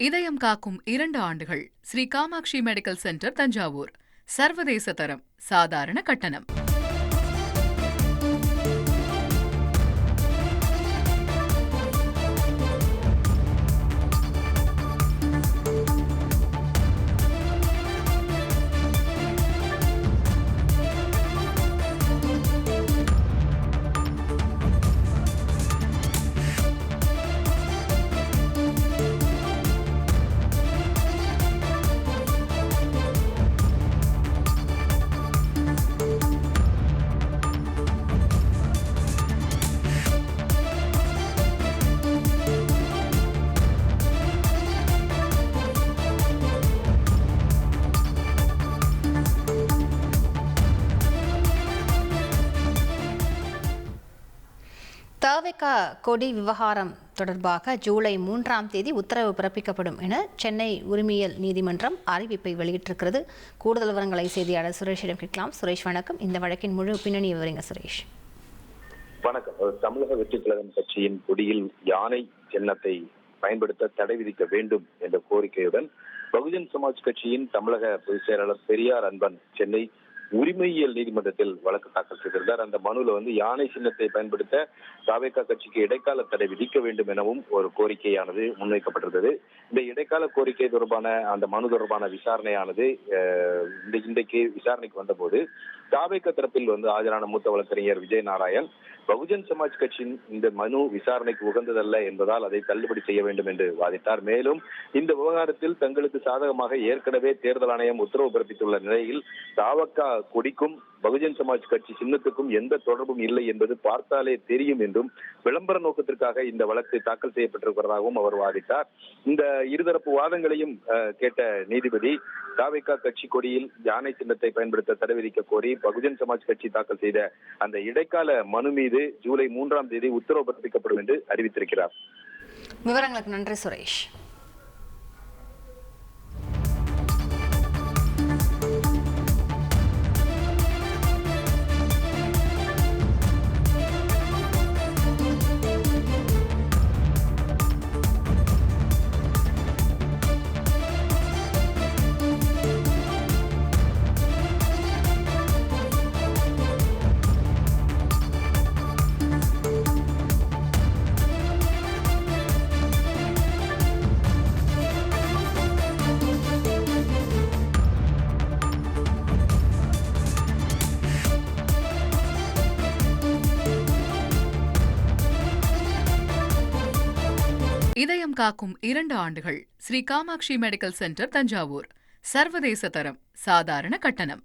இதயம் காக்கும் 2 ஆண்டுகள். Shri Kamakshi medical centre, Thanjavur. சர்வதேச தரம், சாதாரண கட்டணம். தவிக கொடி விவகாரம் தொடர்பாக ஜூலை 3ஆம் தேதி உத்தரவு பிறப்பிக்கப்படும் என சென்னை உரிமையியல் நீதிமன்றம் அறிவிப்பை வெளியிட்டிருக்கிறது. கூடுதல் விவரங்களை செய்தியாளர் சுரேஷிடம் கேட்கலாம். சுரேஷ், வணக்கம். இந்த வழக்கின் முழு பின்னணி விவரங்க சுரேஷ். வணக்கம். தமிழக வெற்றி கழகம் கட்சியின் கொடியில் யானை சின்னத்தை பயன்படுத்த தடை விதிக்க வேண்டும் என்ற கோரிக்கையுடன் பகுஜன் சமாஜ் கட்சியின் தமிழக பொதுச் செயலாளர் பெரியார் அன்பன் சென்னை உரிமையியல் நீதிமன்றத்தில் வழக்கு தாக்கல் செய்திருந்தார். அந்த மனுவில் யானை சின்னத்தை பயன்படுத்த தவிக கட்சிக்கு இடைக்கால தடை விதிக்க வேண்டும் எனவும் ஒரு கோரிக்கையானது முன்வைக்கப்பட்டிருந்தது. இந்த இடைக்கால கோரிக்கை தொடர்பான அந்த மனு தொடர்பான விசாரணையானது இன்றைக்கு விசாரணைக்கு வந்தபோது தவிக தரப்பில் ஆஜரான மூத்த வழக்கறிஞர் விஜய் நாராயண் பகுஜன் சமாஜ் கட்சியின் இந்த மனு விசாரணைக்கு உகந்ததல்ல என்பதால் அதை தள்ளுபடி செய்ய வேண்டும் என்று வாதிட்டார். மேலும் இந்த விவகாரத்தில் தங்களுக்கு சாதகமாக ஏற்கனவே தேர்தல் ஆணையம் உத்தரவு பிறப்பித்துள்ள நிலையில் தவிக கொடிக்கும் பகுஜன் சமாஜ் கட்சி சின்னத்துக்கும் எந்த தொடர்பும் இல்லை என்பது பார்த்தாலே தெரியும் என்றும் விளம்பர நோக்கத்திற்காக இந்த வழக்கு தாக்கல் செய்யப்பட்டிருக்கிறதாகவும் அவர் வாதிட்டார். இந்த இருதரப்பு வாதங்களையும் கேட்ட நீதிபதி தவிக கட்சி கொடியில் யானை சின்னத்தை பயன்படுத்த தடை விதிக்க கோரி பகுஜன் சமாஜ் கட்சி தாக்கல் செய்த அந்த இடைக்கால மனு மீது ஜூலை 3ஆம் தேதி உத்தரவு பிறப்பிக்கப்படும் என்று அறிவித்திருக்கிறார். விவரங்களுக்கு நன்றி சுரேஷ். இதயம் காக்கும் 2 ஆண்டுகள். Shri Kamakshi medical centre, Thanjavur. சர்வதேச தரம், சாதாரண கட்டணம்.